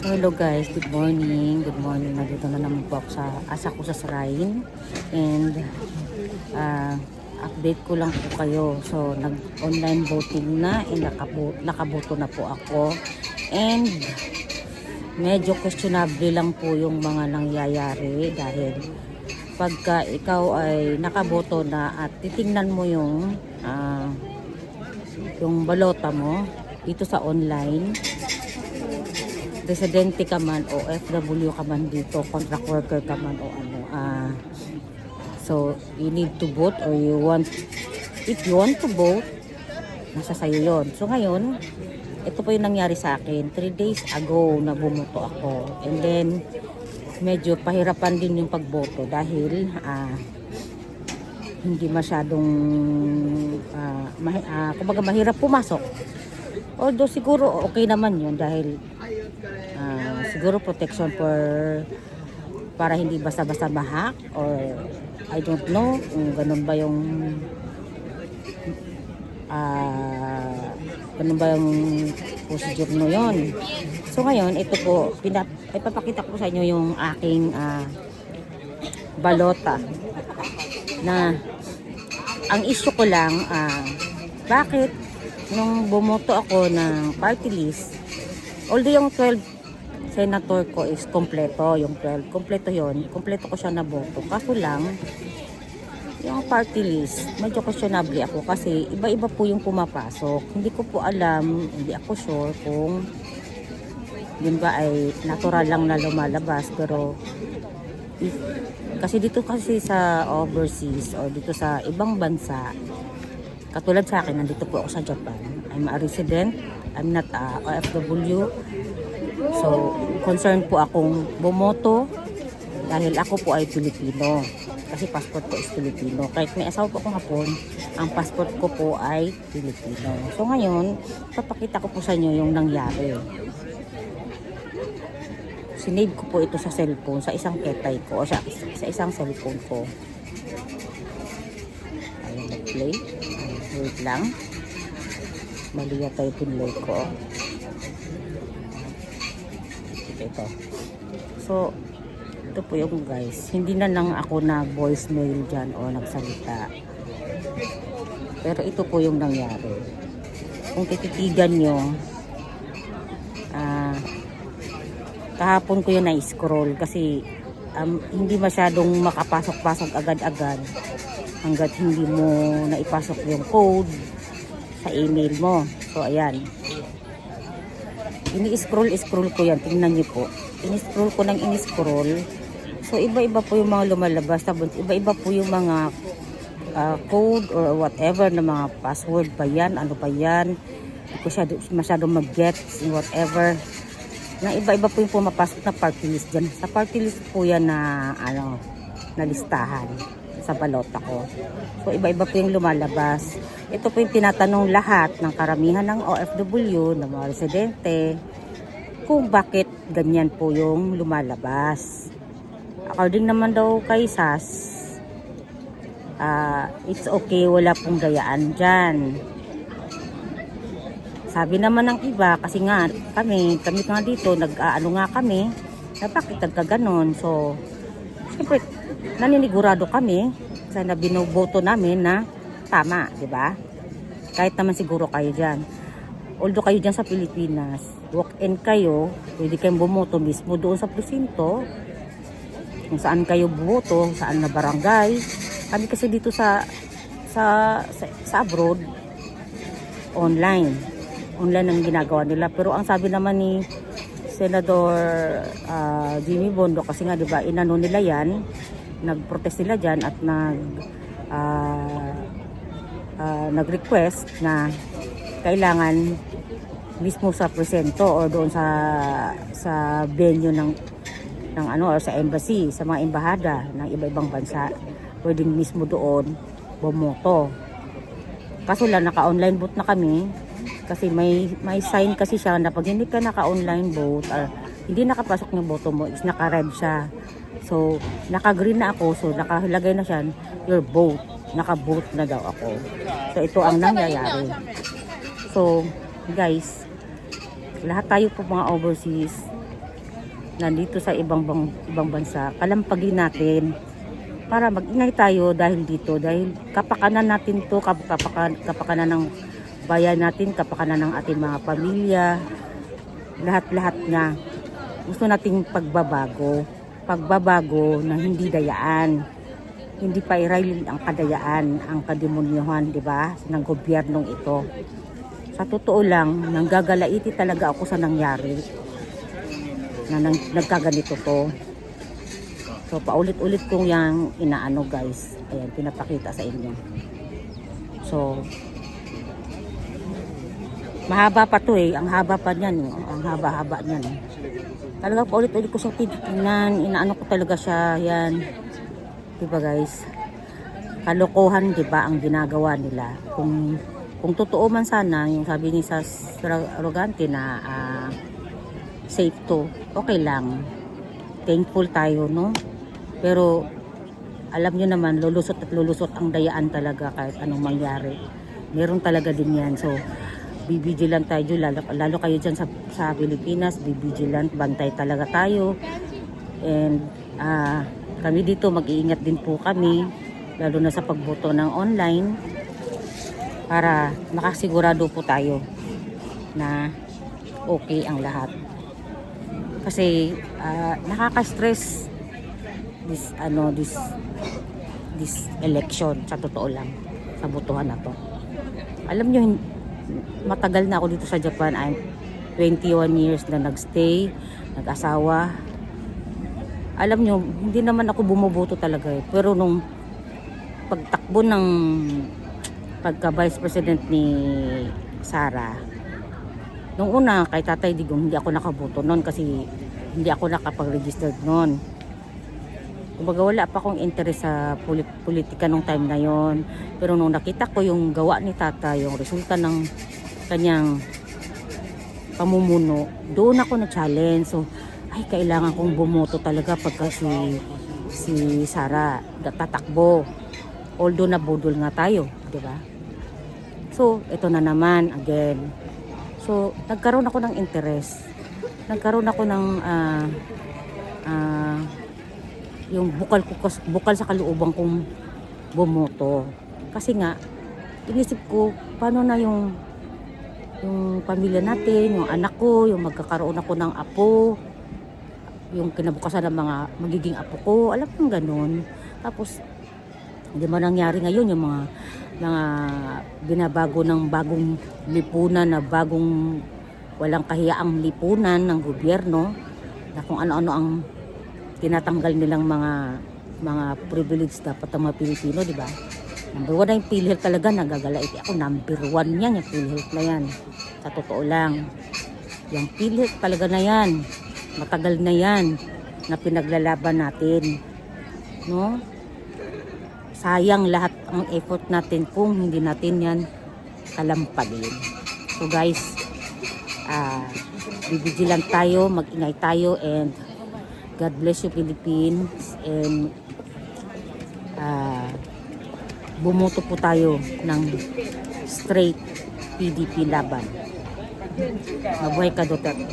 Hello guys, good morning. Good morning. Nandito na naman po ako sa asa ko sa Shrine. And update ko lang po kayo. So nag-online voting na, nakaboto na po ako. And medyo questionable lang po yung mga nangyayari dahil pagka ikaw ay nakaboto na at titingnan mo yung balota mo dito sa online, residente ka man o FW ka man dito, contract worker ka man o ano, so you need to vote or if you want to vote, nasa sayo yon. So ngayon, ito po yung nangyari sa akin 3 days ago na bumoto ako, and then medyo pahirapan din yung pagboto dahil hindi masyadong kumbaga mahirap pumasok, although siguro okay naman yun dahil siguro protection para hindi basta-basta ma-hack, or I don't know kung ganun ba yung procedure mo yon. So ngayon, ito po ipapakita ko sa inyo yung aking balota na ang issue ko lang, bakit nung bumoto ako ng party list, although yung 12 senator ko is kompleto, yung 12, kompleto yun, kompleto ko siya na boto. Kaso lang, yung party list, medyo questionable ako kasi iba-iba po yung pumapasok. Hindi ko po alam, hindi ako sure kung yun ba ay natural lang na lumalabas. Pero, kasi dito kasi sa overseas or dito sa ibang bansa, katulad sa akin, nandito po ako sa Japan. I'm a resident, I'm not a OFW. So, concerned po akong bumoto dahil ako po ay Pilipino. Kasi passport ko is Pilipino. Kahit may asawa po akong Hapon, ang passport ko po ay Pilipino. So, ngayon, papakita ko po sa inyo yung nangyari. Sinave ko po ito sa cellphone, sa isang ketay ko, o sa isang cellphone ko. Ayun, nag-play. Wait lang. Mali yata yung pinlay ko. Ito. So, ito po yung guys. Hindi na lang ako na voicemail dyan o nagsalita. Pero ito po yung nangyari. Kung tititigan nyo, kahapon ko yun na-scroll kasi hindi masyadong makapasok-pasok agad-agad hanggat hindi mo naipasok yung code sa email mo. So, ayan. Ini-scroll ko yan. Tingnan niyo po. Ini-scroll ko ng ini-scroll. So, iba-iba po yung mga lumalabas. Tapos, iba-iba po yung mga code or whatever na mga password pa yan. Ano pa yan. Hindi ko masyadong mag-get whatever. Na iba-iba po yung pumapasok na party list dyan. Sa party list po yan na, na listahan sa balota ko. So, iba-iba po yung lumalabas. Ito po yung tinatanong lahat ng karamihan ng OFW, ng mga residente, kung bakit ganyan po yung lumalabas. According naman daw kay SAS, it's okay, wala pong gayaan dyan. Sabi naman ng iba, kasi nga kami nga dito, nag-ano nga kami, na bakit nagkaganon. So, siyempre, naninigurado kami sa binoboto namin na tama, di ba? Kahit naman siguro kayo dyan. Although kayo dyan sa Pilipinas, walk-in kayo, pwede kayong bumoto mismo doon sa presinto, kung saan kayo bumoto, saan na barangay. Kami kasi dito sa abroad, online ang ginagawa nila. Pero ang sabi naman ni Senador Jimmy Bondo, kasi nga diba inano nila yan, nagprotest nila dyan at nag-request na kailangan mismo sa presento o doon sa venue ng or sa embassy, sa mga embahada ng iba-ibang bansa, pwedeng mismo doon bumoto. Kaso lang naka-online vote na kami kasi may sign kasi siya na pag hindi ka naka-online vote or hindi nakapasok yung boto mo, is naka-red siya. So, naka-green na ako, so nakalagay na siya, your vote. Naka-vote na daw ako. So, ito ang nangyayari. So, guys, lahat tayo po mga overseas, nandito sa ibang bansa, kalampagin natin para mag-ingay tayo dahil dito, dahil kapakanan natin to, kapakanan ng bayan natin, kapakanan ng ating mga pamilya, lahat-lahat na gusto nating pagbabago na hindi dayaan, hindi pa irail ang kadayaan, ang kademonyohan, di ba, ng gobyernong ito. Sa totoo lang, nanggagalaiti talaga ako sa nangyari na nagkaganito to. So paulit-ulit kong yang inaano guys. Ayan, pinapakita sa inyo. So mahaba pa to eh. Ang haba pa niyan eh. Ang haba-haba niyan eh. Talaga paulit-ulit ko siya titignan. Inaano ko talaga siya. Yan. Diba guys? Kalokohan diba ang ginagawa nila. Kung totoo man sana yung sabi ni Sas Arrogante na safe to, okay lang. Thankful tayo, no? Pero alam nyo naman, lulusot at lulusot ang dayaan talaga kahit anong mangyari. Meron talaga din yan. So, be vigilant tayo, lalo kayo dyan sa Pilipinas, be vigilant, bantay talaga tayo. And kami dito, mag-iingat din po kami, lalo na sa pagboto ng online, para makasigurado po tayo na okay ang lahat. Kasi nakaka-stress this election, sa totoo lang, sa botohan na to. Alam nyo, matagal na ako dito sa Japan. I'm 21 years na nagstay, nag-asawa. Alam nyo, hindi naman ako bumoboto talaga eh. Pero nung pagtakbo ng pagka-vice president ni Sara, nung una kay Tatay Digong, hindi ako nakaboto noon kasi hindi ako nakapag-registered noon. Kumbaga wala pa akong interest sa politika nung time na yon. Pero nung nakita ko yung gawa ni Tatay, yung resulta ng kanyang pamumuno, doon ako na-challenge. So, ay kailangan kong bumoto talaga pagka si Sara tatakbo. Although nabudol nga tayo, di ba? So, ito na naman again. So, nagkaroon ako ng interest. Nagkaroon ako ng yung bukal sa kalooban kong bumoto. Kasi nga, inisip ko, paano na yung pamilya natin, yung anak ko, yung magkakaroon ako ng apo, yung kinabukasan ng mga magiging apo ko, alam kong ganun. Tapos, hindi man nangyari ngayon yung mga binabago ng bagong lipunan na bagong walang kahiyaang lipunan ng gobyerno na kung ano-ano ang tinatanggal nilang mga privilege dapat ng mga Pilipino, di ba? Number 1 na yung PhilHealth talaga, nagagalait ako. Number 1 yan, yung PhilHealth na yan. Sa totoo lang. Yung PhilHealth talaga na yan. Matagal na yan na pinaglalaban natin. No? Sayang lahat ang effort natin kung hindi natin yan kalampagin. So guys, vigilant tayo, mag-ingay tayo, and God bless you Philippines, and bumoto po tayo ng straight PDP laban. Mabuhay ka, Duterte.